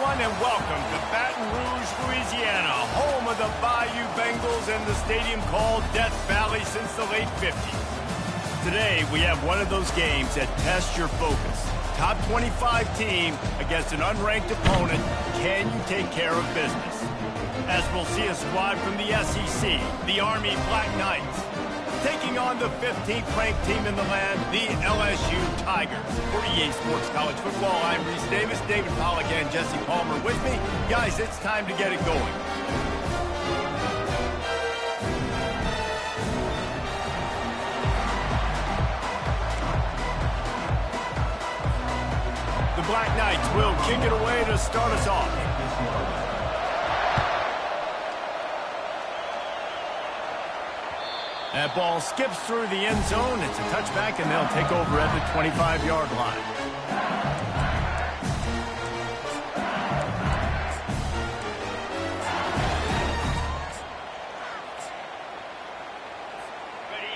everyone, and welcome to Baton Rouge, Louisiana, home of the Bayou Bengals and the stadium called Death Valley since the late 50s. Today, we have one of those games that tests your focus. Top 25 team against an unranked opponent. Can you take care of business? As we'll see a squad from the SEC, the Army Black Knights, taking on the 15th ranked team in the land, the LSU Tigers. For EA Sports College Football, I'm Reese Davis, David Pollack, and Jesse Palmer with me. Guys, it's time to get it going. The Black Knights will kick it away to start us off. That ball skips through the end zone. It's a touchback, and they'll take over at the 25-yard line.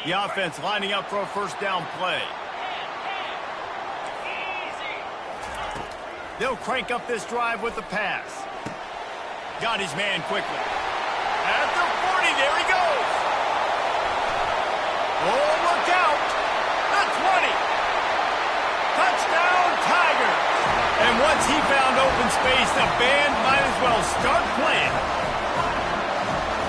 The offense lining up for a first down play. They'll crank up this drive with the pass. Got his man quickly. At the 40, there he goes. Oh, look out. The 20. Touchdown, Tigers. And once he found open space, the band might as well start playing.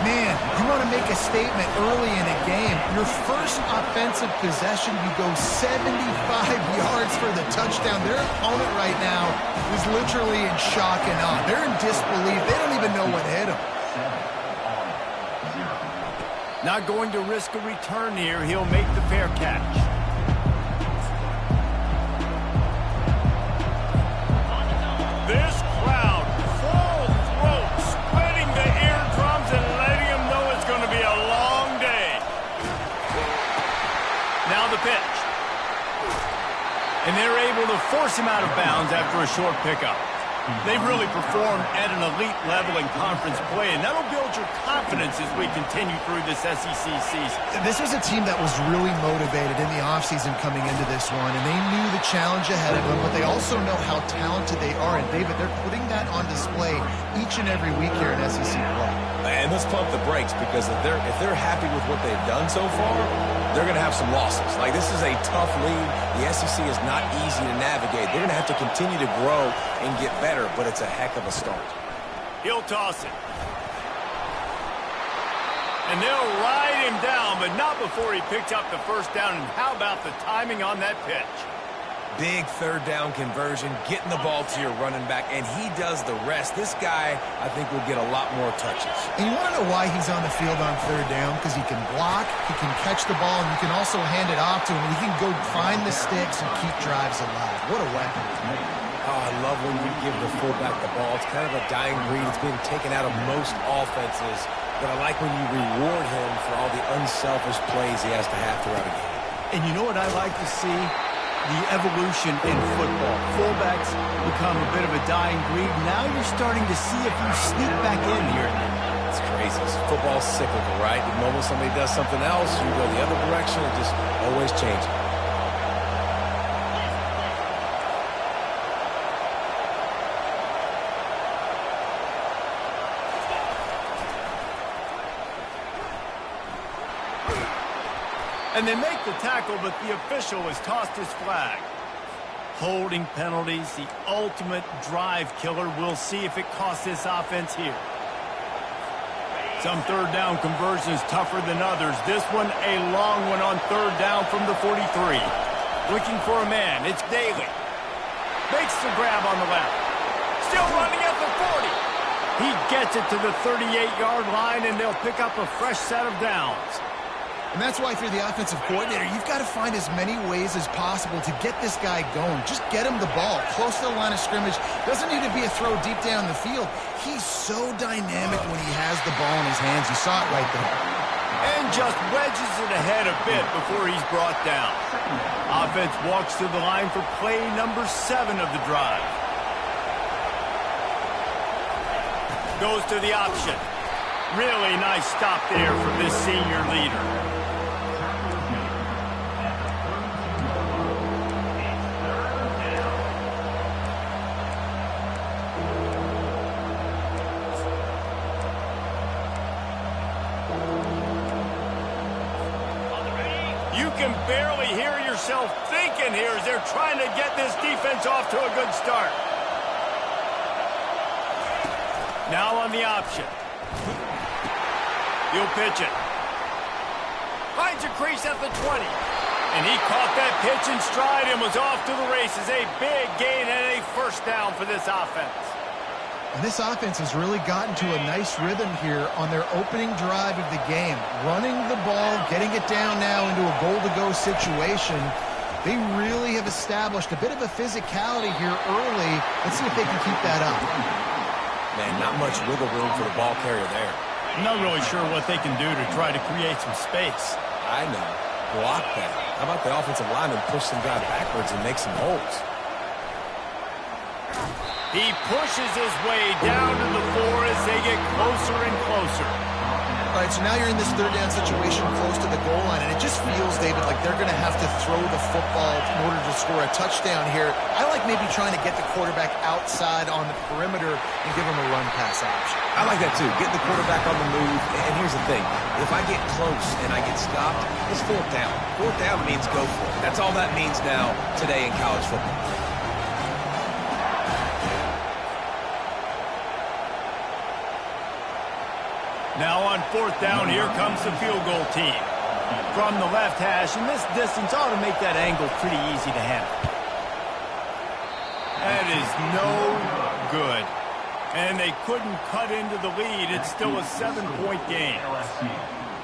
Man, you want to make a statement early in a game. Your first offensive possession, you go 75 yards for the touchdown. Their opponent right now is literally in shock and awe. They're in disbelief. They don't even know what hit them. Not going to risk a return here. He'll make the fair catch. This crowd, full throat, spreading the eardrums and letting them know it's going to be a long day. Now the pitch. And they're able to force him out of bounds after a short pickup. They've really performed at an elite level in conference play, and that'll build your confidence as we continue through this SEC season. This was a team that was really motivated in the offseason coming into this one, and they knew the challenge ahead of them, but they also know how talented they are. And, David, they're putting that on display each and every week here in SEC play. And let's pump the brakes, because if they're happy with what they've done so far, they're going to have some losses. Like, this is a tough league. The SEC is not easy to navigate. They're going to have to continue to grow and get better, but it's a heck of a start. He'll toss it. And they'll ride him down, but not before he picks up the first down. And how about the timing on that pitch? Big third down conversion, getting the ball to your running back, and he does the rest. This guy, I think, will get a lot more touches. And you want to know why he's on the field on third down? Because he can block, he can catch the ball, and you can also hand it off to him. He can go find the sticks and keep drives alive. What a weapon. Oh, I love when you give the fullback the ball. It's kind of a dying breed. It's being taken out of most offenses. But I like when you reward him for all the unselfish plays he has to have throughout a game. And you know what I like to see? The evolution in football. Fullbacks become a bit of a dying breed. Now you're starting to see if you sneak back in here and there. It's crazy. Football's cyclical, right? The moment somebody does something else, you go the other direction. It just always changes. And they make the tackle, but the official has tossed his flag. Holding penalties, the ultimate drive killer. We'll see if it costs this offense here. Some third down conversions tougher than others. This one, a long one on third down from the 43. Looking for a man. It's Daly. Makes the grab on the left. Still running at the 40. He gets it to the 38-yard line, and they'll pick up a fresh set of downs. And that's why, if you're the offensive coordinator, you've got to find as many ways as possible to get this guy going. Just get him the ball close to the line of scrimmage. Doesn't need to be a throw deep down the field. He's so dynamic when he has the ball in his hands. You saw it right there. And just wedges it ahead a bit before he's brought down. Offense walks to the line for play number 7 of the drive. Goes to the option. Really nice stop there from this senior leader. can barely hear yourself thinking here as they're trying to get this defense off to a good start. Now on the option. He'll pitch it. Finds a crease at the 20. And he caught that pitch in stride and was off to the races. A big gain and a first down for this offense. And this offense has really gotten to a nice rhythm here on their opening drive of the game. Running the ball, getting it down now into a goal-to-go situation. They really have established a bit of a physicality here early. Let's see if they can keep that up. Man, not much wiggle room for the ball carrier there. I'm not really sure what they can do to try to create some space. I know. Block that. How about the offensive lineman push some guy backwards and make some holes? He pushes his way down to the floor as they get closer and closer. All right, so now you're in this third down situation close to the goal line, and it just feels, David, like they're going to have to throw the football in order to score a touchdown here. I like maybe trying to get the quarterback outside on the perimeter and give him a run-pass option. I like that, too. Getting the quarterback on the move. And here's the thing. If I get close and I get stopped, it's fourth down. Fourth down means go for it. That's all that means now today in college football. Now on fourth down, here comes the field goal team. From the left hash, and this distance ought to make that angle pretty easy to handle. That is no good. And they couldn't cut into the lead. It's still a 7-point game.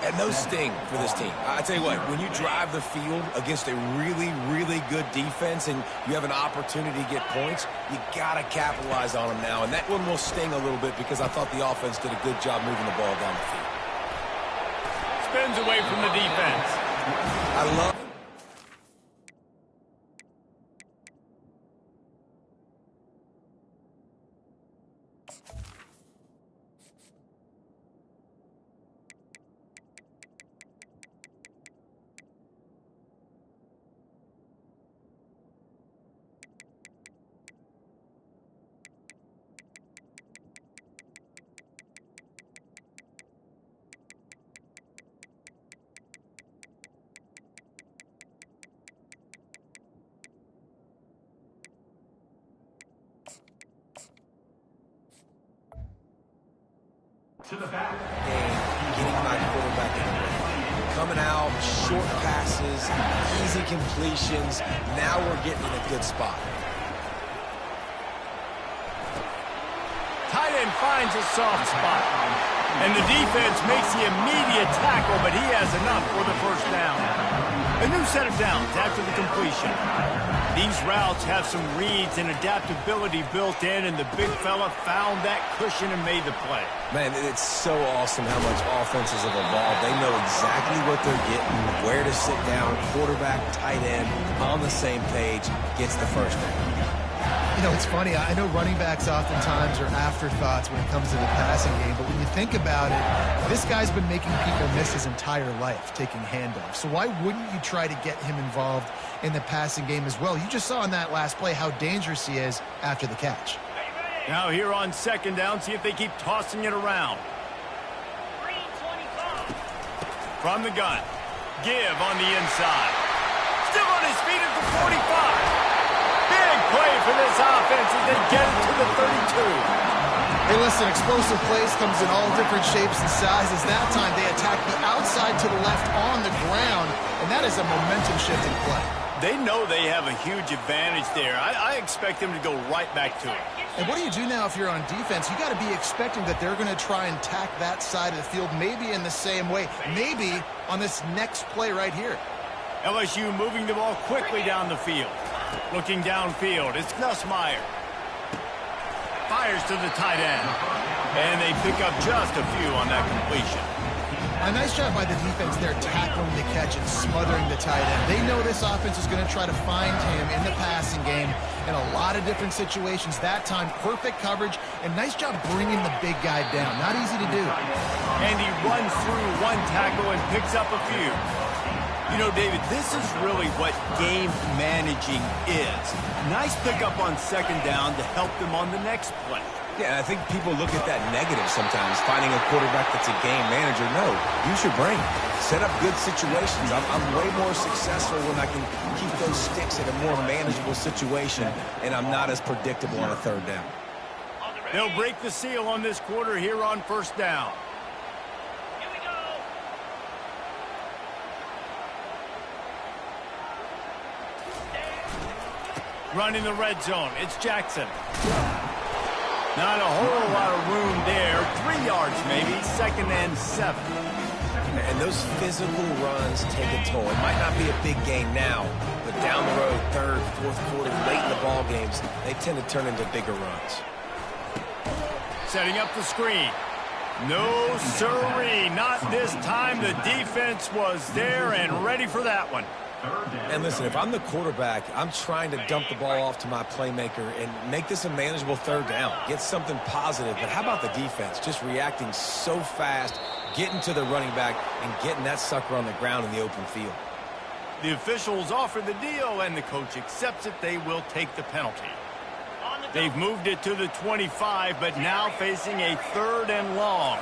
And those sting for this team. I tell you what, when you drive the field against a really, really good defense and you have an opportunity to get points, you got to capitalize on them now. And that one will sting a little bit because I thought the offense did a good job moving the ball down the field. Spins away from the defense. I love to the back. And getting my quarterback in the way. Coming out, short passes, easy completions. Now we're getting in a good spot. Tight end finds a soft spot. And the defense makes the immediate tackle, but he has enough for the first down. A new set of downs after the completion. These routes have some reads and adaptability built in, and the big fella found that cushion and made the play. Man, it's so awesome how much offenses have evolved. They know exactly what they're getting, where to sit down, quarterback, tight end, on the same page, gets the first down. You know, it's funny. I know running backs oftentimes are afterthoughts when it comes to the passing game, but when you think about it, this guy's been making people miss his entire life taking handoffs. So why wouldn't you try to get him involved in the passing game as well? You just saw in that last play how dangerous he is after the catch. Now here on second down, see if they keep tossing it around. From the gun, give on the inside. Still on his feet at the 45. Big play for this offense as they get it to the 32. Hey, listen, explosive plays comes in all different shapes and sizes. That time they attack the outside to the left on the ground, and that is a momentum-shifting play. They know they have a huge advantage there. I expect them to go right back to it. And what do you do now if you're on defense? You got to be expecting that they're going to try and tack that side of the field maybe in the same way, maybe on this next play right here. LSU moving the ball quickly down the field. Looking downfield, it's Nussmeier. Fires to the tight end. And they pick up just a few on that completion. A nice job by the defense there tackling the catch and smothering the tight end. They know this offense is going to try to find him in the passing game in a lot of different situations. That time, perfect coverage, and nice job bringing the big guy down. Not easy to do. And he runs through one tackle and picks up a few. You know, David, this is really what game managing is. Nice pickup on second down to help them on the next play. Yeah, I think people look at that negative sometimes, finding a quarterback that's a game manager. No, use your brain. Set up good situations. I'm way more successful when I can keep those sticks in a more manageable situation, and I'm not as predictable on a third down. They'll break the seal on this quarter here on first down. Here we go. Running the red zone, it's Jackson. Not a whole lot of room there. 3 yards maybe, 2nd and 7. And those physical runs take a toll. It might not be a big game now, but down the road, 3rd, 4th quarter, late in the ball games, they tend to turn into bigger runs. Setting up the screen. No sirree, not this time. The defense was there and ready for that one. And listen, if I'm the quarterback, I'm trying to dump the ball off to my playmaker and make this a manageable 3rd down. Get something positive. But how about the defense? Just reacting so fast, getting to the running back, and getting that sucker on the ground in the open field. The officials offer the deal, and the coach accepts it. They will take the penalty. They've moved it to the 25, but now facing a 3rd and long.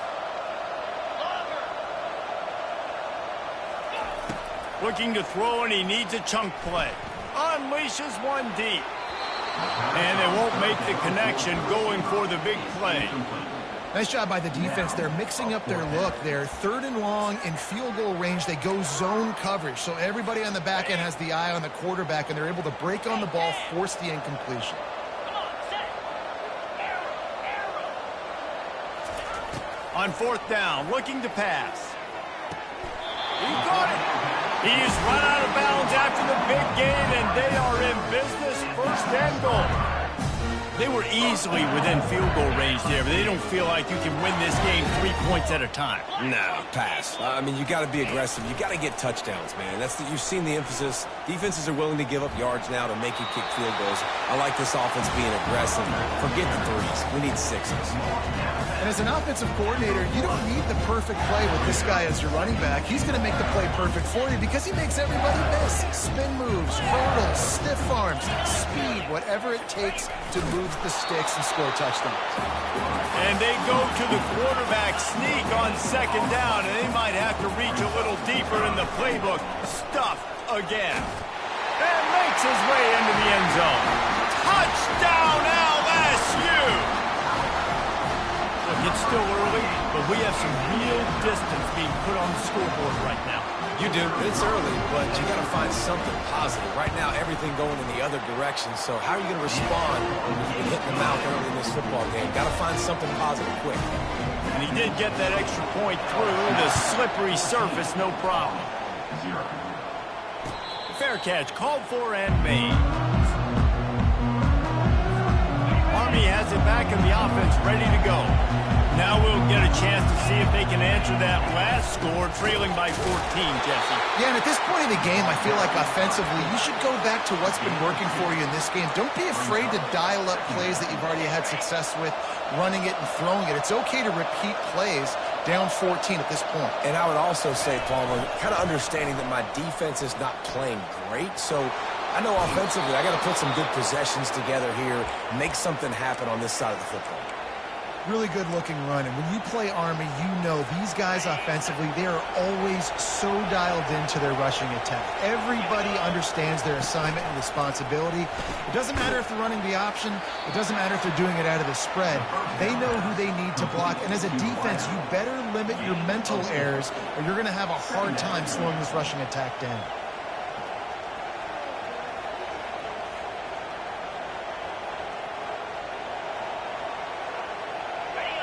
Looking to throw, and he needs a chunk play. Unleashes one deep. And they won't make the connection, going for the big play. Nice job by the defense. They're mixing up their look. They're 3rd and long in field goal range. They go zone coverage. So everybody on the back end has the eye on the quarterback, and they're able to break on the ball, force the incompletion. On 4th down, looking to pass. He caught it. He's run out of bounds after the big gain, and they are in business. 1st and goal. They were easily within field goal range there, but they don't feel like you can win this game 3 points at a time. No, pass. I mean, you got to be aggressive. You got to get touchdowns, man. You've seen the emphasis. Defenses are willing to give up yards now to make you kick field goals. I like this offense being aggressive. Forget the 3s. We need 6s. And as an offensive coordinator, you don't need the perfect play with this guy as your running back. He's going to make the play perfect for you because he makes everybody miss. Spin moves, hurdles, stiff arms, speed, whatever it takes to move the sticks and score touchdowns. And they go to the quarterback sneak on 2nd down, and they might have to reach a little deeper in the playbook. Stuffed again. And makes his way into the end zone. Touchdown, LSU! Look, it's still early, but we have some real distance being put on the scoreboard right now. You do. It's early, but you got to find something positive. Right now, everything going in the other direction. So how are you going to respond when you hit the mouth early in this football game? Got to find something positive quick. And he did get that extra point through the slippery surface, no problem. Fair catch, called for and made. Army has it back in the offense, ready to go. Now we'll get a chance to see if they can answer that last score, trailing by 14, Jesse. Yeah, and at this point in the game, I feel like offensively, you should go back to what's been working for you in this game. Don't be afraid to dial up plays that you've already had success with, running it and throwing it. It's okay to repeat plays down 14 at this point. And I would also say, Palmer, kind of understanding that my defense is not playing great, so I know offensively I got to put some good possessions together here, make something happen on this side of the football. Really good-looking run, and when you play Army, you know these guys offensively, they are always so dialed into their rushing attack. Everybody understands their assignment and responsibility. It doesn't matter if they're running the option. It doesn't matter if they're doing it out of the spread. They know who they need to block, and as a defense, you better limit your mental errors, or you're going to have a hard time slowing this rushing attack down.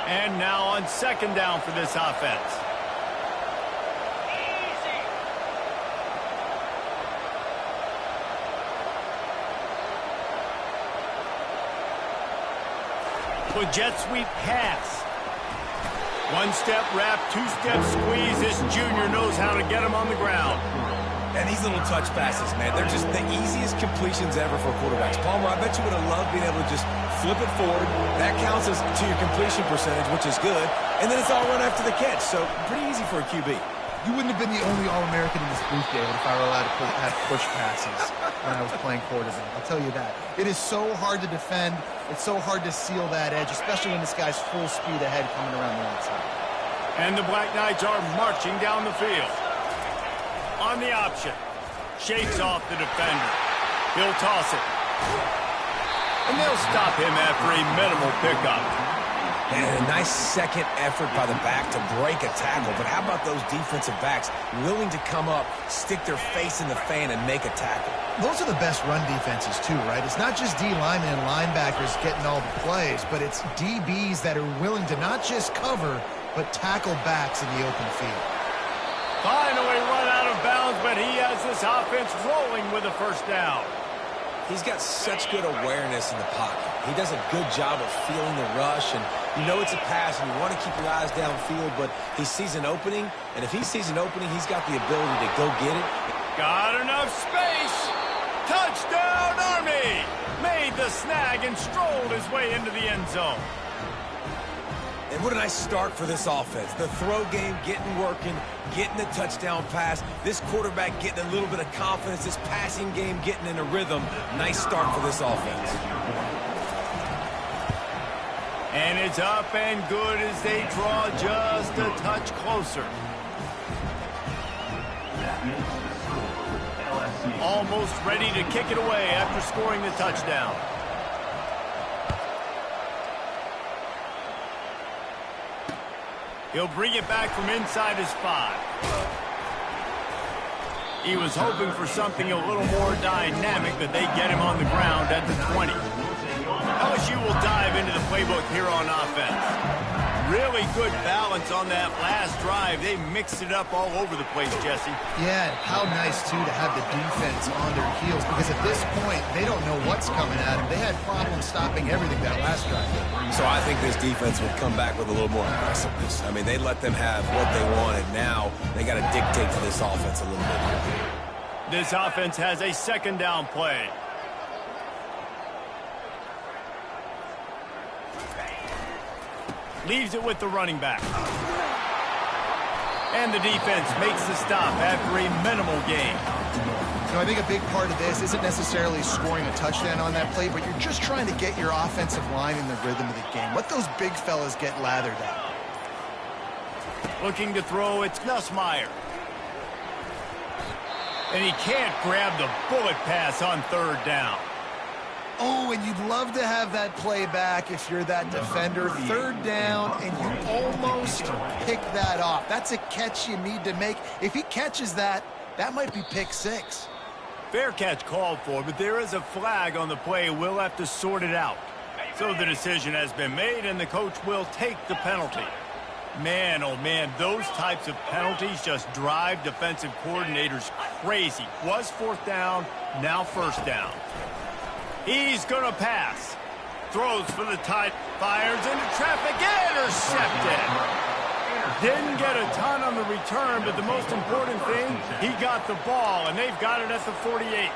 And now on 2nd down for this offense. With jet sweep pass. One-step wrap, two-step squeeze. This junior knows how to get him on the ground. And these little touch passes, man, they're just the easiest completions ever for quarterbacks. Palmer, I bet you would have loved being able to just flip it forward. That counts as to your completion percentage, which is good. And then it's all run after the catch, so pretty easy for a QB. You wouldn't have been the only All-American in this booth, David, if I were allowed to have push passes. when I was playing quarterback. I'll tell you that. It is so hard to defend. It's so hard to seal that edge, especially when this guy's full speed ahead coming around the outside. And the Black Knights are marching down the field. On the option. Shakes off the defender. He'll toss it. And they'll stop him after a minimal pickup. And a nice second effort by the back to break a tackle. But how about those defensive backs willing to come up, stick their face in the fan, and make a tackle? Those are the best run defenses, too, right? It's not just D linemen and linebackers getting all the plays, but it's DBs that are willing to not just cover, but tackle backs in the open field. Finally run out of bounds, but he has this offense rolling with a first down. He's got such good awareness in the pocket. He does a good job of feeling the rush, and you know it's a pass, and you want to keep your eyes downfield, but he sees an opening, and if he sees an opening, he's got the ability to go get it. Got enough space. Touchdown, Army! Made the snag and strolled his way into the end zone. And what a nice start for this offense. The throw game getting working, getting the touchdown pass. This quarterback getting a little bit of confidence. This passing game getting in a rhythm. Nice start for this offense. And it's up and good as they draw just a touch closer. Almost ready to kick it away after scoring the touchdown. He'll bring it back from inside his 5. He was hoping for something a little more dynamic, but they get him on the ground at the 20. LSU will dive into the playbook here on offense. Really good balance on that last drive. They mixed it up all over the place, Jesse. Yeah, how nice, too, to have the defense on their heels, because at this point, they don't know what's coming at them. They had problems stopping everything that last drive. So I think this defense would come back with a little more aggressiveness. I mean, they let them have what they wanted. Now they got to dictate to this offense a little bit here. This offense has a second down play. Leaves it with the running back. And the defense makes the stop after a minimal gain. You know, I think a big part of this isn't necessarily scoring a touchdown on that play, but you're just trying to get your offensive line in the rhythm of the game. Let those big fellas get lathered up. Looking to throw, it's Nussmeier. And he can't grab the bullet pass on third down. Oh, and you'd love to have that play back if you're that defender. Third down, and you almost pick that off. That's a catch you need to make. If he catches that, that might be pick 6. Fair catch called for, but there is a flag on the play. We'll have to sort it out. So the decision has been made, and the coach will take the penalty. Man, oh man, those types of penalties just drive defensive coordinators crazy. Was fourth down, now first down. He's going to pass. Throws for the tight, fires into traffic, intercepted. Didn't get a ton on the return, but the most important thing, he got the ball, and they've got it at the 48.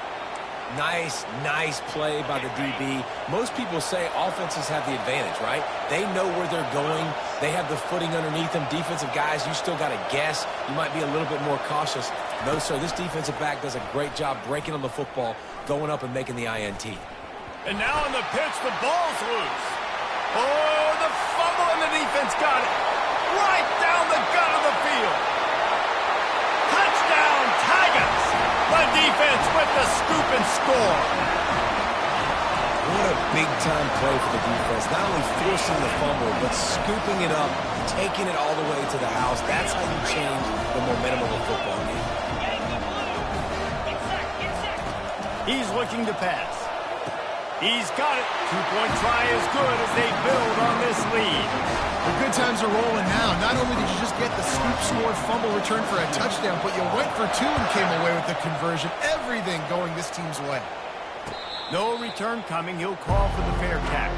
Nice play by the DB. Most people say offenses have the advantage, right? They know where they're going. They have the footing underneath them. Defensive guys, you still got to guess. You might be a little bit more cautious. No, sir, this defensive back does a great job breaking on the football, going up and making the INT. And now on the pitch, the ball's loose. Oh, the fumble, and the defense got it. Right down the gut of the field. Touchdown, Tigers. The defense with the scoop and score. What a big-time play for the defense. Not only forcing the fumble, but scooping it up, taking it all the way to the house. That's how you change the momentum of a football game. He's looking to pass. He's got it. Two-point try is good as they build on this lead. The good times are rolling now. Not only did you just get the scoop score fumble return for a touchdown, but you went for 2 and came away with the conversion. Everything going this team's way. No return coming. He'll call for the fair catch.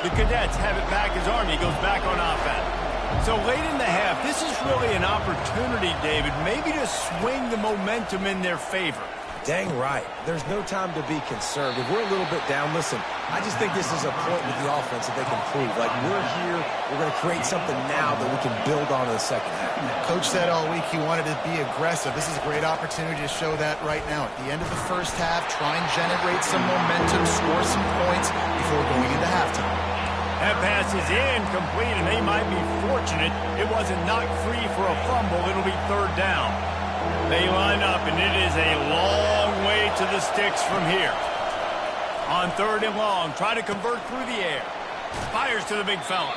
The Cadets have it back as Army goes back on offense. So late in the half, this is really an opportunity, David, maybe to swing the momentum in their favor. Dang right. There's no time to be conservative. We're a little bit down. Listen, I just think this is a point with the offense that they can prove. Like, we're here, we're going to create something now that we can build on in the second half. Coach said all week he wanted to be aggressive. This is a great opportunity to show that right now. At the end of the first half, try and generate some momentum, score some points before going into halftime. That pass is incomplete, and they might be fortunate it wasn't knocked free for a fumble. It'll be third down. They line up, and it is a long way to the sticks from here. On third and long, try to convert through the air. Fires to the big fella.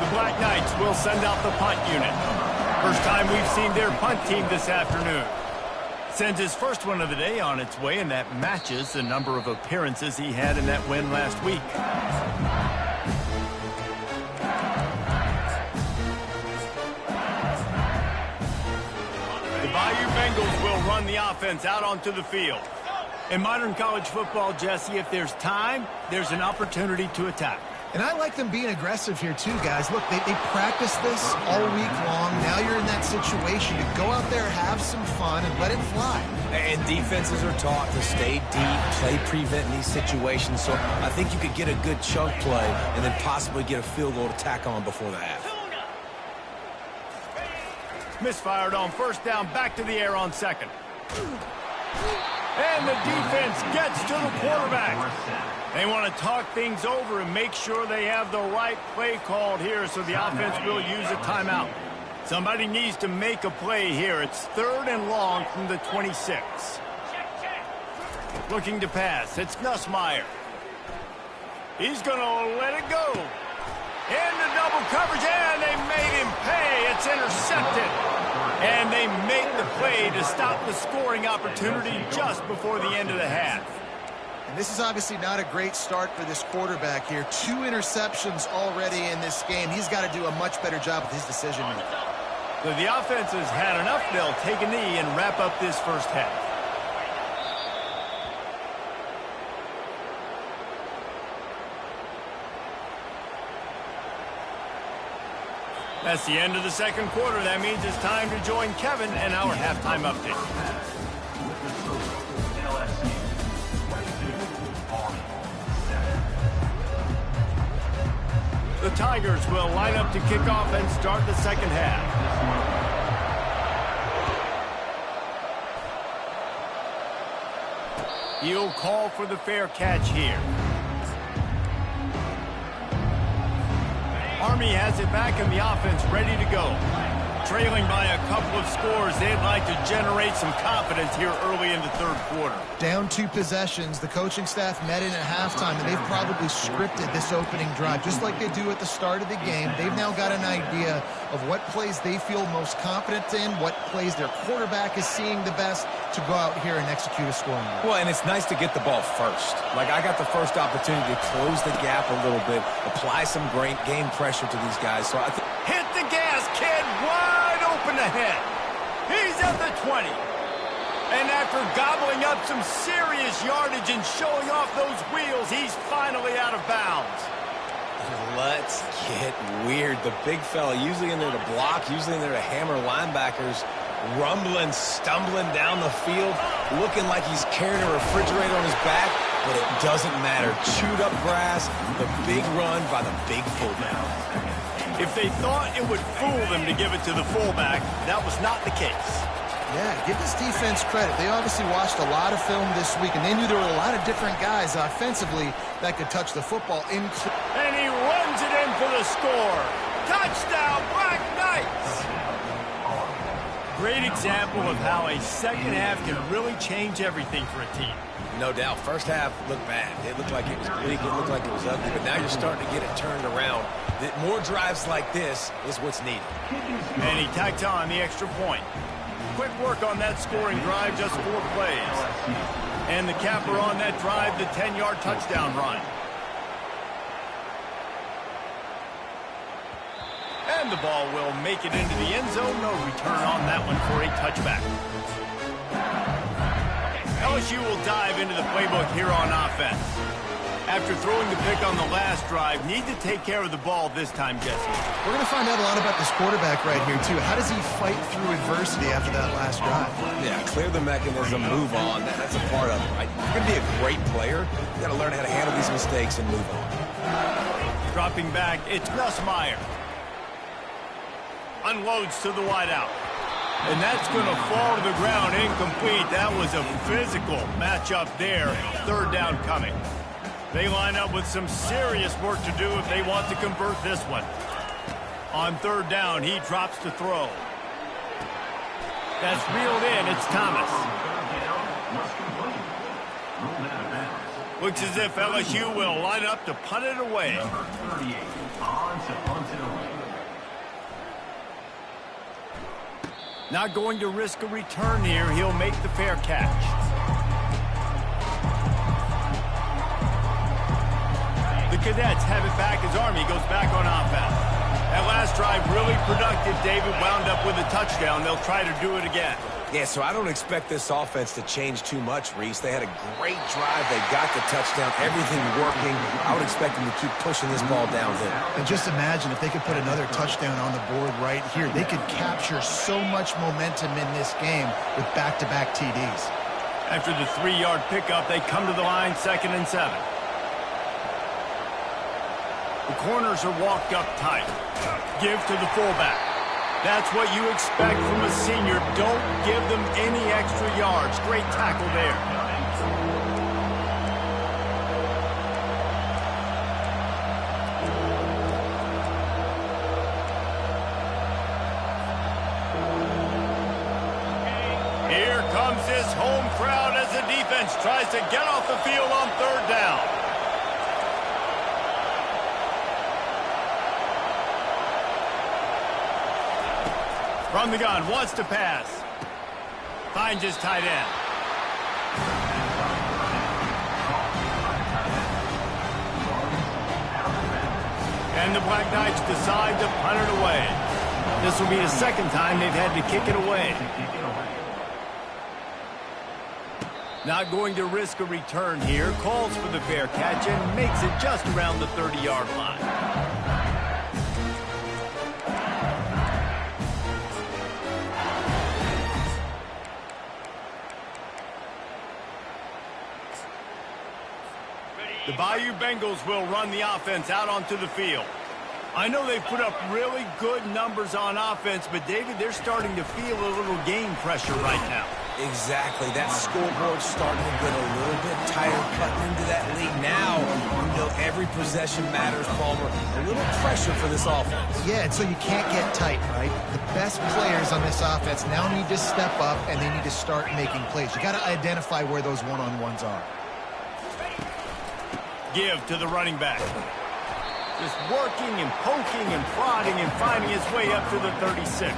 The Black Knights will send out the punt unit. First time we've seen their punt team this afternoon. Sends his first one of the day on its way, and that matches the number of appearances he had in that win last week. The Bayou Bengals will run the offense out onto the field. In modern college football, Jesse, if there's time, there's an opportunity to attack. And I like them being aggressive here too, guys. Look, they practice this all week long. Now you're in that situation. You go out there, have some fun, and let it fly. And defenses are taught to stay deep, play prevent in these situations. So I think you could get a good chunk play and then possibly get a field goal to tack on before the half. Misfired on first down, back to the air on second. And the defense gets to the quarterback. They want to talk things over and make sure they have the right play called here, so the offense will use a timeout. Somebody needs to make a play here. It's third and long from the 26. Looking to pass. It's Nussmeier. He's going to let it go. Into double coverage, and they made him pay. It's intercepted. And they make the play to stop the scoring opportunity just before the end of the half. And this is obviously not a great start for this quarterback here. 2 interceptions already in this game. He's got to do a much better job with his decision-making. So the offense has had enough. They'll take a knee and wrap up this first half. That's the end of the second quarter. That means it's time to join Kevin and our halftime update. LSU 22, The Tigers will line up to kick off and start the second half. He'll call for the fair catch here. Army has it back in the offense, ready to go. Trailing by a couple of scores, they'd like to generate some confidence here early in the third quarter. Down 2 possessions, the coaching staff met in at halftime, and they've probably scripted this opening drive, just like they do at the start of the game. They've now got an idea of what plays they feel most confident in, what plays their quarterback is seeing the best, to go out here and execute a scoring drive. Well, and it's nice to get the ball first. Like, I got the first opportunity to close the gap a little bit, apply some great game pressure to these guys. So I think Hit the gas, kid, wide open ahead. He's at the 20. And after gobbling up some serious yardage and showing off those wheels, he's finally out of bounds. let's get weird. The big fella, usually in there to block, usually in there to hammer linebackers, rumbling, stumbling down the field, looking like he's carrying a refrigerator on his back, but it doesn't matter. Chewed up grass, the big run by the big fullback. If they thought it would fool them to give it to the fullback, that was not the case. Yeah, give this defense credit. They obviously watched a lot of film this week, and they knew there were a lot of different guys offensively that could touch the football. And he runs it in for the score. Touchdown, Black Knights! Great example of how a second half can really change everything for a team. No doubt. First half looked bad. It looked like it was bleak. It looked like it was ugly. But now you're starting to get it turned around. More drives like this is what's needed. And he tacked on the extra point. Quick work on that scoring drive, just 4 plays. And the capper on that drive, the 10-yard touchdown run. And the ball will make it into the end zone. No return on that one for a touchback. LSU will dive into the playbook here on offense. After throwing the pick on the last drive, need to take care of the ball this time, Jesse. We're going to find out a lot about this quarterback right here, too. How does he fight through adversity after that last drive? Yeah, clear the mechanism, move on. That's a part of it, right? You're going to be a great player. You got to learn how to handle these mistakes and move on. Dropping back, it's Gus Meyer. Unloads to the wideout. And that's going to fall to the ground incomplete. That was a physical matchup there. Third down coming. They line up with some serious work to do if they want to convert this one. On third down, he drops to throw. That's reeled in. It's Thomas. Looks as if LSU will line up to punt it away. Number 38 on to punt it away. Not going to risk a return here. He'll make the fair catch. The Cadets have it back as Army goes back on offense. That last drive really productive. David wound up with a touchdown. They'll try to do it again. Yeah, so I don't expect this offense to change too much, Reese. They had a great drive. They got the touchdown. Everything working. I would expect them to keep pushing this ball downhill. And just imagine if they could put another touchdown on the board right here. They could capture so much momentum in this game with back-to-back TDs. After the 3-yard pickup, they come to the line, 2nd and 7. The corners are walked up tight. Give to the fullback. That's what you expect from a senior. Don't give them any extra yards. Great tackle there. Here comes this home crowd as the defense tries to get off the field on third down. From the gun, wants to pass. Finds his tight end. And the Black Knights decide to punt it away. This will be the second time they've had to kick it away. Not going to risk a return here. Calls for the fair catch and makes it just around the 30-yard line. The Bayou Bengals will run the offense out onto the field. I know they've put up really good numbers on offense, but David, they're starting to feel a little game pressure right now. Exactly. That scoreboard's starting to get a little bit tighter cutting into that lead. Now, you know every possession matters, Palmer. A little pressure for this offense. Yeah, and so you can't get tight, right? The best players on this offense now need to step up, and they need to start making plays. You got to identify where those one-on-ones are. Give to the running back. Just working and poking and prodding and finding his way up to the 36.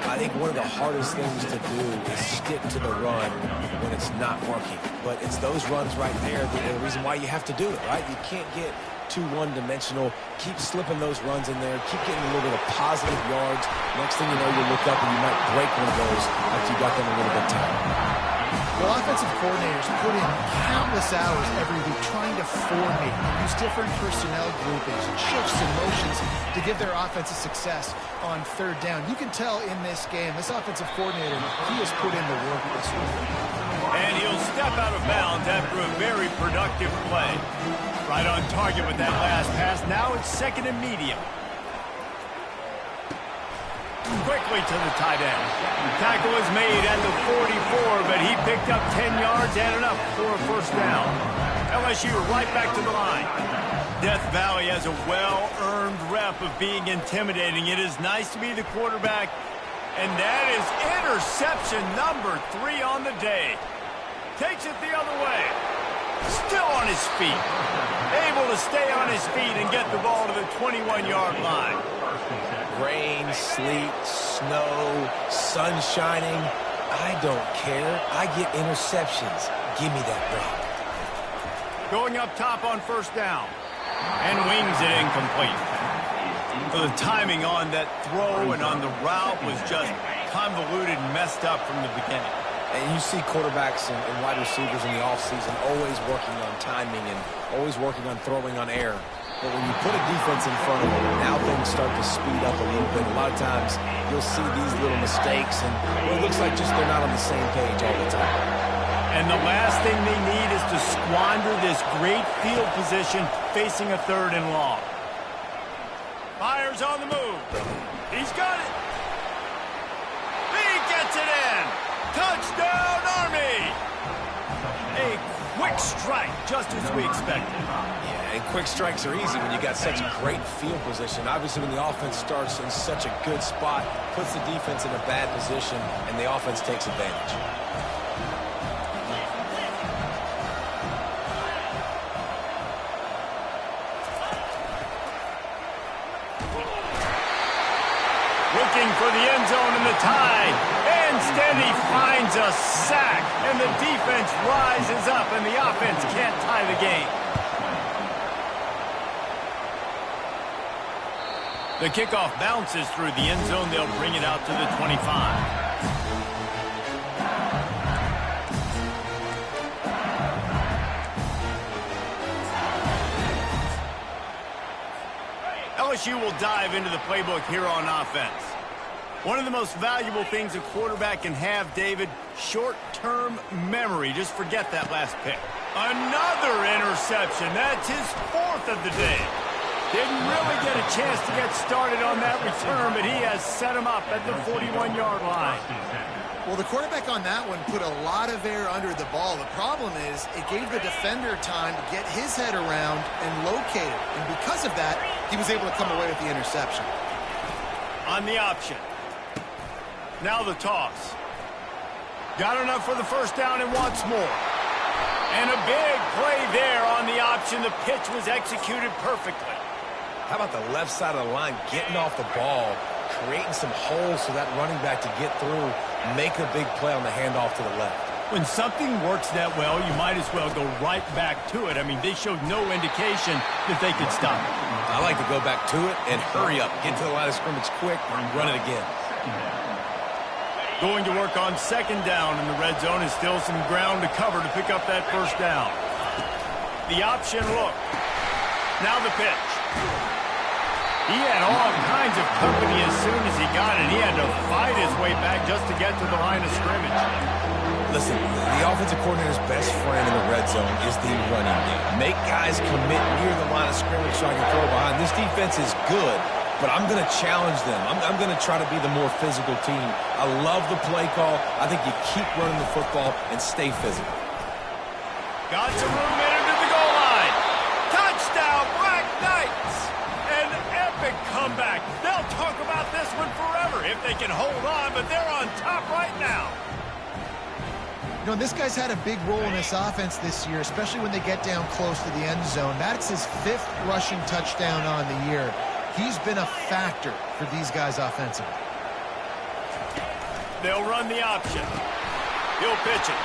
I think one of the hardest things to do is stick to the run when it's not working. But it's those runs right there that are the reason why you have to do it, right? You can't get too one-dimensional. Keep slipping those runs in there. Keep getting a little bit of positive yards. Next thing you know, you look up and you might break one of those after you got them a little bit tight. Well, offensive coordinators put in countless hours every week trying to formate, use different personnel groupings, shifts and motions to give their offense a success on third down. You can tell in this game, this offensive coordinator, he has put in the work this week. And he'll step out of bounds after a very productive play. Right on target with that last pass. Now it's 2nd and medium. Quickly to the tight end. Tackle is made at the 44, but he picked up 10 yards and enough for a first down. LSU right back to the line. Death Valley has a well-earned rep of being intimidating. It is nice to be the quarterback, and that is interception number 3 on the day. Takes it the other way. Still on his feet. Able to stay on his feet and get the ball to the 21-yard line. Rain, sleet, snow, sun shining. I don't care. I get interceptions. Give me that ball. Going up top on first down. And wings it incomplete. So the timing on that throw and on the route was just convoluted and messed up from the beginning. And you see quarterbacks and wide receivers in the offseason always working on timing and always working on throwing on air. But when you put a defense in front of them, now things start to speed up a little bit. A lot of times you'll see these little mistakes, and well, it looks like just they're not on the same page all the time. And the last thing they need is to squander this great field position facing a 3rd and long. Fires on the move. He's got it. He gets it in. Touchdown, Army! A quick strike, just as we expected. Yeah, and quick strikes are easy when you got such great field position. Obviously, when the offense starts in such a good spot, puts the defense in a bad position, and the offense takes advantage. Looking for the end zone and the tie. Instead, he finds a sack, and the defense rises up, and the offense can't tie the game. The kickoff bounces through the end zone. They'll bring it out to the 25. LSU will dive into the playbook here on offense. One of the most valuable things a quarterback can have, David, short-term memory. Just forget that last pick. Another interception. That's his 4th of the day. Didn't really get a chance to get started on that return, but he has set him up at the 41-yard line. Well, the quarterback on that one put a lot of air under the ball. The problem is it gave the defender time to get his head around and locate it. And because of that, he was able to come away with the interception. On the option. Now the toss. Got enough for the first down and wants more. And a big play there on the option. The pitch was executed perfectly. How about the left side of the line getting off the ball, creating some holes for that running back to get through, make a big play on the handoff to the left. When something works that well, you might as well go right back to it. I mean, they showed no indication that they could stop it. I like to go back to it and hurry up, get to the line of scrimmage quick, and run it again. Going to work on 2nd down in the red zone is still some ground to cover to pick up that first down. The option look. Now the pitch. He had all kinds of company as soon as he got it. He had to fight his way back just to get to the line of scrimmage. Listen, the offensive coordinator's best friend in the red zone is the running game. Make guys commit near the line of scrimmage so I can throw behind. This defense is good, but I'm going to challenge them. I'm going to try to be the more physical team. I love the play call. I think you keep running the football and stay physical. Got some room in into the goal line. Touchdown, Black Knights! An epic comeback. They'll talk about this one forever if they can hold on, but they're on top right now. You know, this guy's had a big role in this offense this year, especially when they get down close to the end zone. That's his 5th rushing touchdown on the year. He's been a factor for these guys offensively. They'll run the option. He'll pitch it.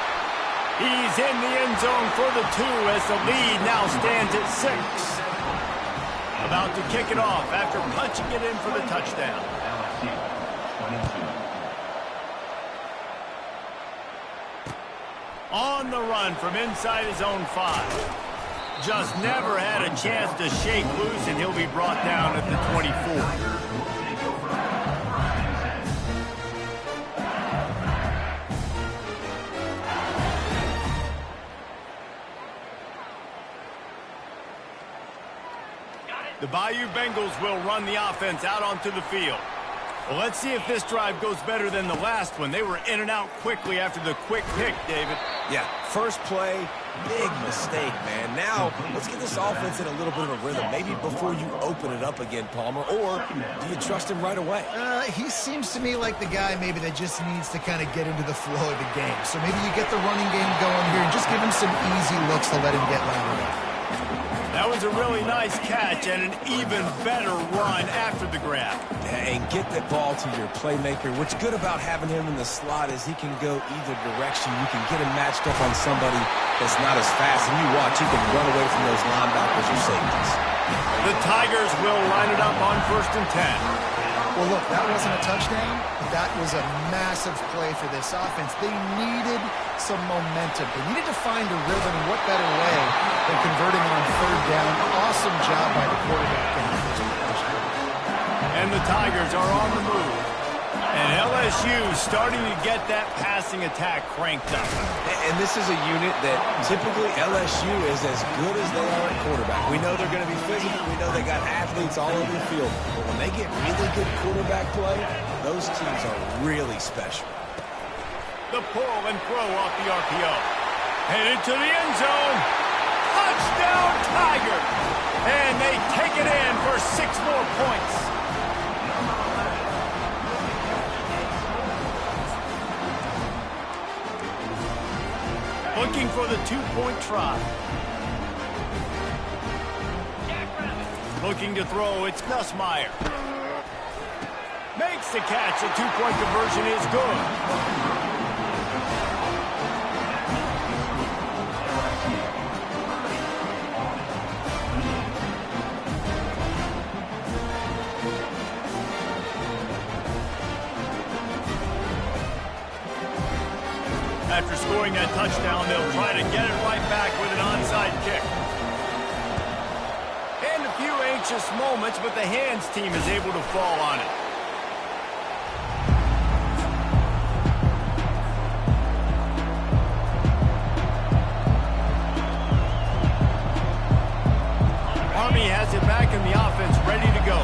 He's in the end zone for the 2 as the lead now stands at 6. About to kick it off after punching it in for the touchdown. LSU, 22. On the run from inside his own 5. Just never had a chance to shake loose, and he'll be brought down at the 24. The Bayou Bengals will run the offense out onto the field. Well, let's see if this drive goes better than the last one. They were in and out quickly after the quick pick, David. Yeah, first play, big mistake, man. Now, let's get this offense in a little bit of a rhythm. Maybe before you open it up again, Palmer, or do you trust him right away? He seems to me like the guy maybe that just needs to kind of get into the flow of the game. So maybe you get the running game going here and just give him some easy looks to let him get loud up. That was a really nice catch and an even better run after the grab. And get the ball to your playmaker. What's good about having him in the slot is he can go either direction. You can get him matched up on somebody that's not as fast, and you watch, he can run away from those linebackers or safeties. The Tigers will line it up on 1st and 10. Well, look, that wasn't a touchdown, but that was a massive play for this offense. They needed some momentum. They needed to find a rhythm. What better way than converting on third down? Awesome job by the quarterback in the first possession. And the Tigers are on the move. And LSU starting to get that passing attack cranked up. And this is a unit that typically LSU is as good as they are at quarterback. We know they're going to be physical. We know they got athletes all over the field. But when they get really good quarterback play, those teams are really special. The pull and throw off the RPO. Headed to the end zone. Touchdown Tigers! And they take it in for 6 more points. Looking for the 2-point try. Looking to throw, it's Nussmeier. Makes the catch. The 2-point conversion is good. After scoring that touchdown, they'll try to get it right back with an onside kick. And a few anxious moments, but the hands team is able to fall on it. Army has it back in the offense, ready to go.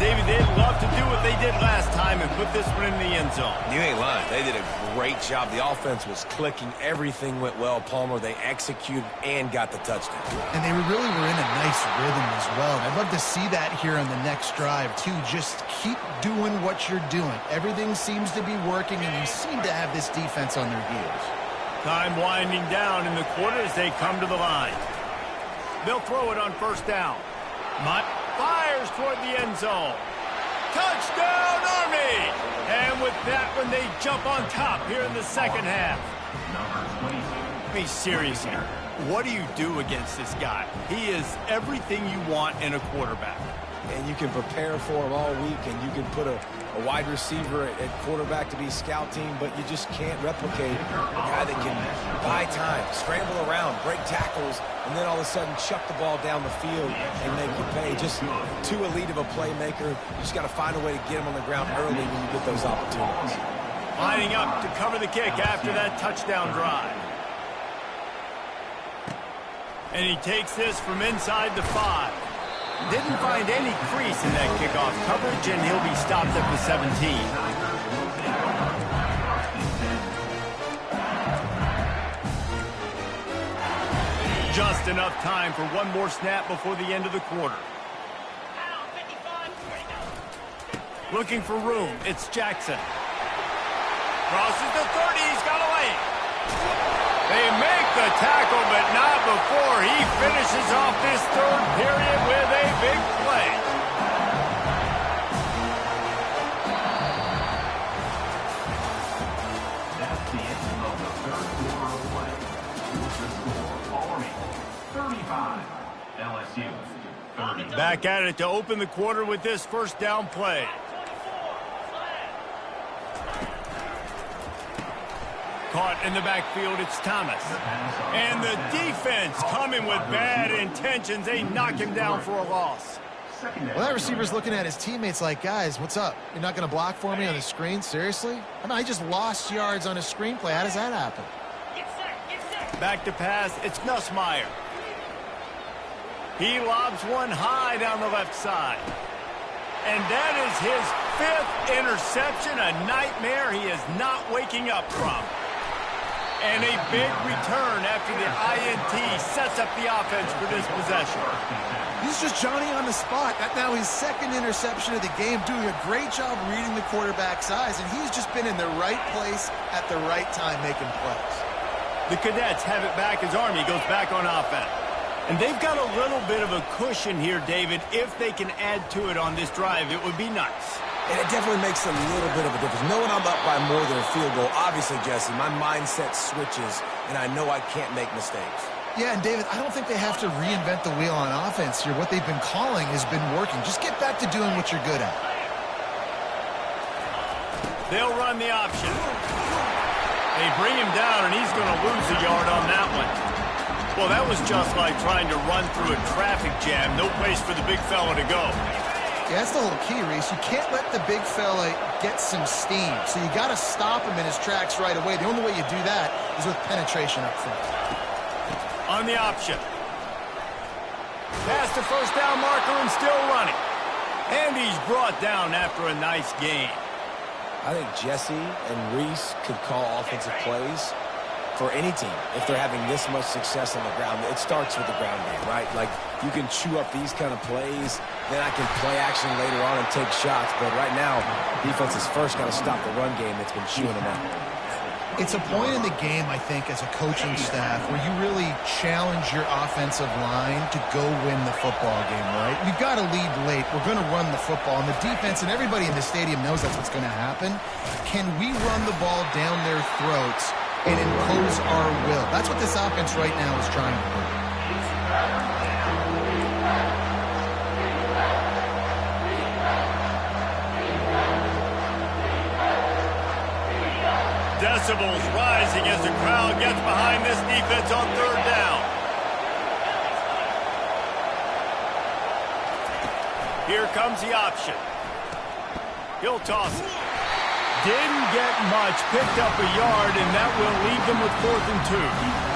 David, they'd love to do what they did last time and put this one in the end zone. You ain't lying. They did a great job. The offense was clicking. Everything went well, Palmer. They executed and got the touchdown. And they really were in a nice rhythm as well. I'd love to see that here on the next drive, too. Just keep doing what you're doing. Everything seems to be working, and you seem to have this defense on their heels. Time winding down in the quarter as they come to the line. They'll throw it on first down. Mott fires toward the end zone. Touchdown, Army! And with that one, they jump on top here in the second half. Be serious here. What do you do against this guy? He is everything you want in a quarterback. And you can prepare for him all week, and you can put a wide receiver at quarterback to be scout team, but you just can't replicate a guy that can buy time, scramble around, break tackles, and then all of a sudden chuck the ball down the field and make you pay. Just too elite of a playmaker. You just got to find a way to get him on the ground early when you get those opportunities. Lining up to cover the kick after that touchdown drive. And he takes this from inside the 5. Didn't find any crease in that kickoff coverage, and he'll be stopped at the 17. Just enough time for one more snap before the end of the quarter. Looking for room, it's Jackson. Crosses the 30, he's got a lane. They make the tackle, but not before he finishes off this third period with a big play. That's the end of the third quarter of play. The score, Army 35, LSU 30. Back at it to open the quarter with this first down play. Caught in the backfield, it's Thomas. And the defense coming with bad intentions. They knock him down for a loss. Well, that receiver's looking at his teammates like, guys, what's up? You're not going to block for me on the screen? Seriously? I mean, I just lost yards on a screenplay. How does that happen? Back to pass, it's Nussmeier. He lobs one high down the left side. And that is his 5th interception, a nightmare he is not waking up from. And a big return after the INT sets up the offense for this possession. He's just Johnny on the spot. That's now his 2nd interception of the game, doing a great job reading the quarterback's eyes, and he's just been in the right place at the right time making plays. The Cadets have it back as Army goes back on offense. And they've got a little bit of a cushion here, David. If they can add to it on this drive, it would be nice. And it definitely makes a little bit of a difference. Knowing I'm up by more than a field goal, obviously, Jesse, my mindset switches, and I know I can't make mistakes. Yeah, and David, I don't think they have to reinvent the wheel on offense here. What they've been calling has been working. Just get back to doing what you're good at. They'll run the option. They bring him down, and he's going to lose a yard on that one. Well, that was just like trying to run through a traffic jam. No place for the big fella to go. Yeah, that's the whole key, Reese. You can't let the big fella get some steam. So you got to stop him in his tracks right away. The only way you do that is with penetration up front. On the option. Past the first down marker and still running. And he's brought down after a nice gain. I think Jesse and Reese could call offensive plays for any team if they're having this much success on the ground. It starts with the ground game, right? Like, you can chew up these kind of plays, then I can play action later on and take shots. But right now, defense is first got to stop the run game that's been chewing them up. It's a point in the game, I think, as a coaching staff, where you really challenge your offensive line to go win the football game, right? We've got to lead late. We're going to run the football. And the defense and everybody in the stadium knows that's what's going to happen. Can we run the ball down their throats and impose our will? That's what this offense right now is trying to do. Decibels rising as the crowd gets behind this defense on third down. Here comes the option. He'll toss it. Didn't get much, picked up a yard, and that will leave them with 4th and 2.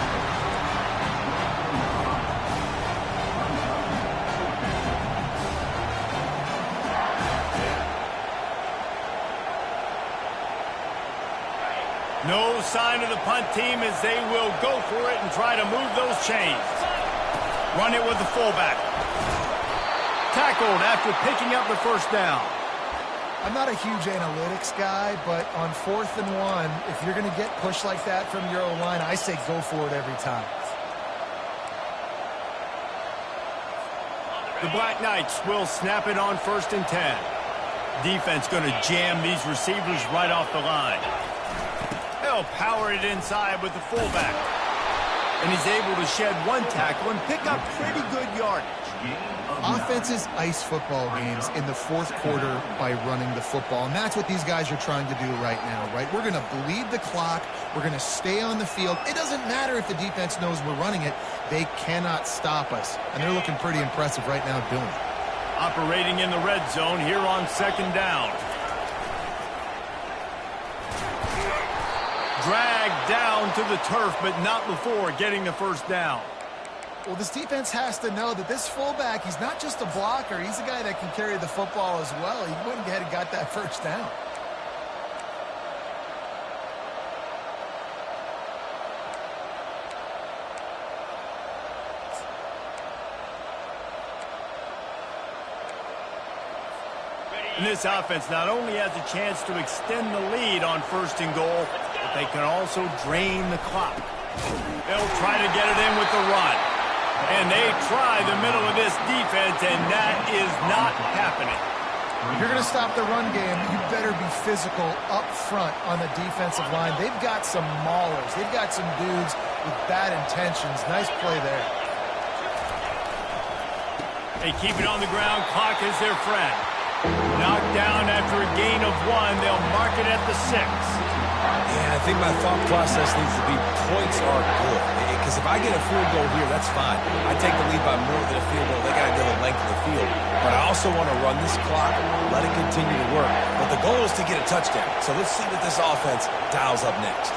No sign of the punt team as they will go for it and try to move those chains. Run it with the fullback. Tackled after picking up the first down. I'm not a huge analytics guy, but on 4th and 1, if you're going to get pushed like that from your O-line, I say go for it every time. The Black Knights will snap it on 1st and 10. Defense going to jam these receivers right off the line. They'll power it inside with the fullback. And he's able to shed one tackle and pick up pretty good yardage. Offenses ice football games in the 4th quarter by running the football, and that's what these guys are trying to do right now, right? We're going to bleed the clock. We're going to stay on the field. It doesn't matter if the defense knows we're running it. They cannot stop us, and they're looking pretty impressive right now doing it. Operating in the red zone here on 2nd down. Dragged down to the turf, but not before getting the first down. Well, this defense has to know that this fullback, he's not just a blocker. He's a guy that can carry the football as well. He went ahead and got that first down. And this offense not only has a chance to extend the lead on 1st and goal, but they can also drain the clock. They'll try to get it in with the run. And they try the middle of this defense, and that is not happening. If you're going to stop the run game, you better be physical up front on the defensive line. They've got some maulers. They've got some dudes with bad intentions. Nice play there. They keep it on the ground. Clock is their friend. Knocked down after a gain of 1. They'll mark it at the 6. Yeah, I think my thought process needs to be points are good. Because if I get a field goal here, that's fine. I take the lead by more than a field goal. They got to go the length of the field. But I also want to run this clock, let it continue to work. But the goal is to get a touchdown. So let's see what this offense dials up next.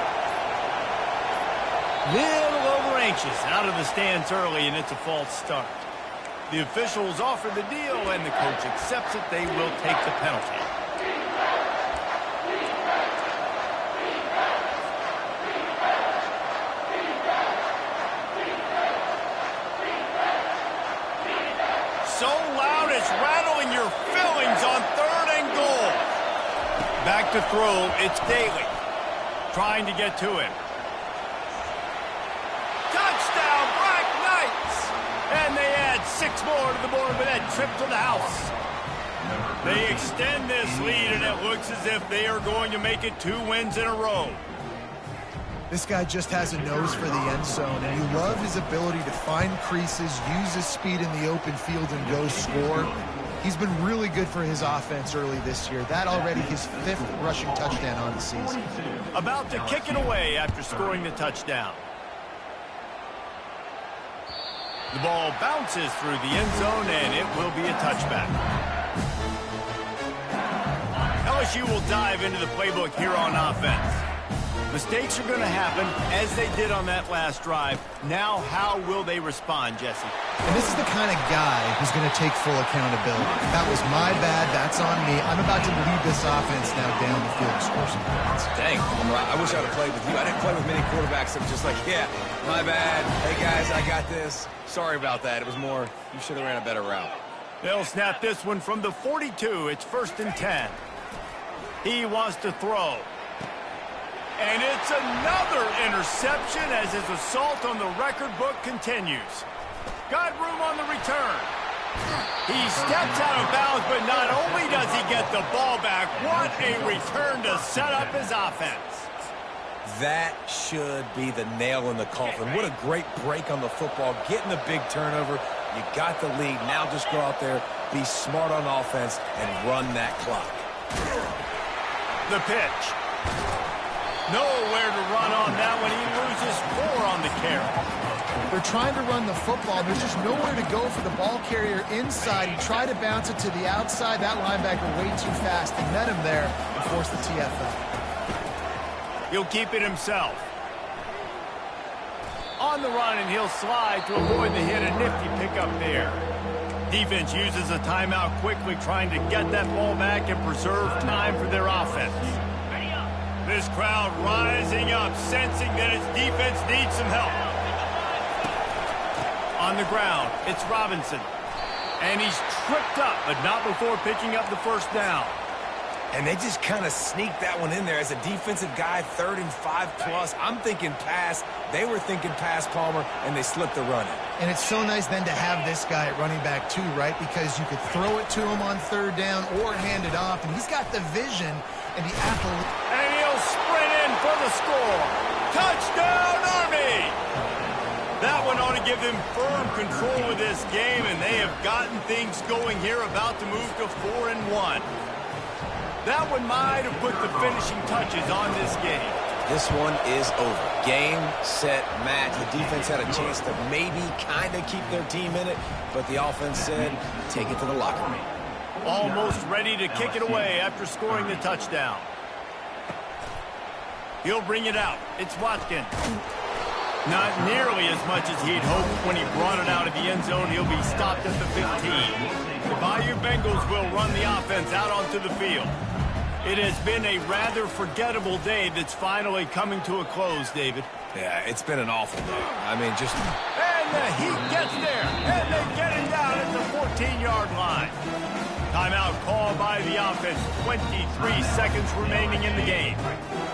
Little over anxious out of the stands early, and it's a false start. The officials offer the deal, and the coach accepts it. They will take the penalty. So loud it's rattling your fillings on 3rd and goal. Back to throw, it's Daly. Trying to get to him. Touchdown, Black Knights! And they add 6 more to the board with that trip to the house. They extend this lead, and it looks as if they are going to make it 2 wins in a row. This guy just has a nose for the end zone, and you love his ability to find creases, use his speed in the open field, and go score. He's been really good for his offense early this year. That already his 5th rushing touchdown on the season. About to kick it away after scoring the touchdown. The ball bounces through the end zone, and it will be a touchback. LSU will dive into the playbook here on offense. Mistakes are going to happen, as they did on that last drive. Now, how will they respond, Jesse? And this is the kind of guy who's going to take full accountability. That was my bad. That's on me. I'm about to lead this offense now down the field to score some points. Dang, I wish I would have played with you. I didn't play with many quarterbacks that were just like, yeah, my bad. Hey, guys, I got this. Sorry about that. It was more, you should have ran a better route. They'll snap this one from the 42. It's 1st and 10. He wants to throw. And it's another interception as his assault on the record book continues. Got room on the return. He steps out of bounds, but not only does he get the ball back, what a return to set up his offense. That should be the nail in the coffin. What a great break on the football. Getting the big turnover. You got the lead. Now just go out there, be smart on offense, and run that clock. The pitch. Nowhere to run on that one. He loses 4 on the carry. They're trying to run the football. There's just nowhere to go for the ball carrier inside. He tried to bounce it to the outside. That linebacker way too fast. He met him there and forced the TFL. He'll keep it himself. On the run, and he'll slide to avoid the hit. A nifty pickup there. Defense uses a timeout quickly, trying to get that ball back and preserve time for their offense. This crowd rising up, sensing that its defense needs some help. On the ground, it's Robinson. And he's tripped up, but not before picking up the first down. And they just kind of sneaked that one in there. As a defensive guy, 3rd and 5+. I'm thinking pass. They were thinking pass, Palmer, and they slipped the run in. And it's so nice then to have this guy at running back too, right? Because you could throw it to him on 3rd down or hand it off. And he's got the vision and the athlete. And he'll sprint in for the score. Touchdown, Army! That one ought to give them firm control of this game, and they have gotten things going here, about to move to 4-1. That one might have put the finishing touches on this game. This one is over. Game, set, match. The defense had a chance to maybe kind of keep their team in it, but the offense said, take it to the locker room. Almost ready to kick it away after scoring the touchdown. He'll bring it out. It's Watkins. Not nearly as much as he'd hoped when he brought it out of the end zone. He'll be stopped at the 15. The Bayou Bengals will run the offense out onto the field. It has been a rather forgettable day that's finally coming to a close, David. Yeah, it's been an awful day. I mean, just... And the Heat gets there, and they get it down at the 14-yard line. Timeout called by the offense. 23 seconds remaining in the game.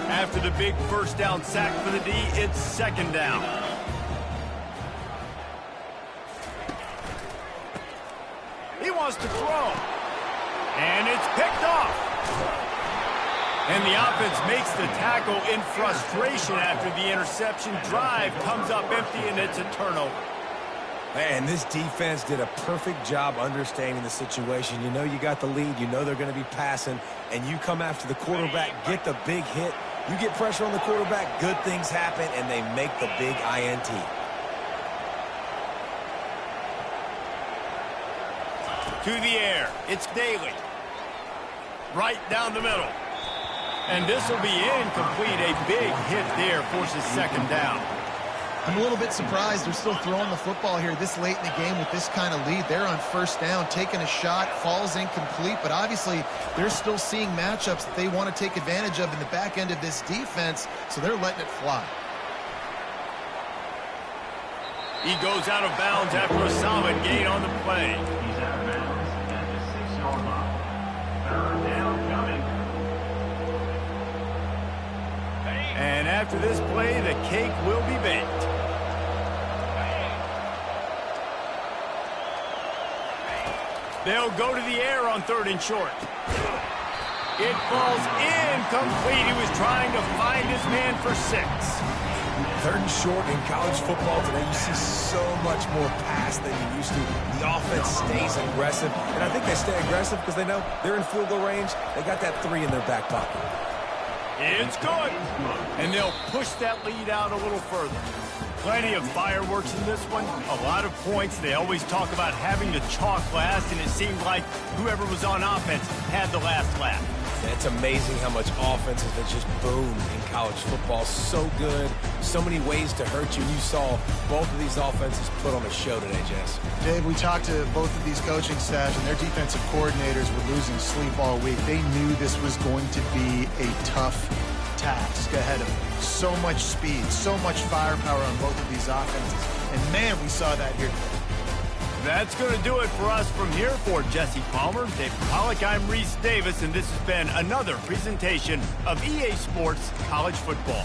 After the big first down sack for the D, it's 2nd down. He wants to throw. And it's picked off. And the offense makes the tackle in frustration after the interception. Drive comes up empty, and it's a turnover. Man, this defense did a perfect job understanding the situation. You know you got the lead. You know they're going to be passing. And you come after the quarterback, get the big hit. You get pressure on the quarterback, good things happen, and they make the big INT. To the air. It's Daly. Right down the middle. And this will be incomplete. A big hit there forces 2nd down. I'm a little bit surprised they're still throwing the football here this late in the game with this kind of lead. They're on 1st down, taking a shot, falls incomplete, but obviously they're still seeing matchups that they want to take advantage of in the back end of this defense, so they're letting it fly. He goes out of bounds after a solid gain on the play. He's out of bounds at the 6-yard line. 3rd down coming. And after this play, the cake will be baked. They'll go to the air on 3rd and short. It falls incomplete. He was trying to find his man for 6. 3rd and short in college football today, you see so much more pass than you used to. The offense stays aggressive, and I think they stay aggressive because they know they're in field goal range. They got that 3 in their back pocket. It's good. And they'll push that lead out a little further. Plenty of fireworks in this one. A lot of points. They always talk about having to chalk last, and it seemed like whoever was on offense had the last laugh. It's amazing how much offenses that just boom in college football. So good. So many ways to hurt you. You saw both of these offenses put on a show today, Jess. Dave, we talked to both of these coaching staffs, and their defensive coordinators were losing sleep all week. They knew this was going to be a tough task ahead of them. So much speed, so much firepower on both of these offenses. And, man, we saw that here today. That's going to do it for us from here. For Jesse Palmer, Dave Pollock, I'm Reese Davis, and this has been another presentation of EA Sports College Football.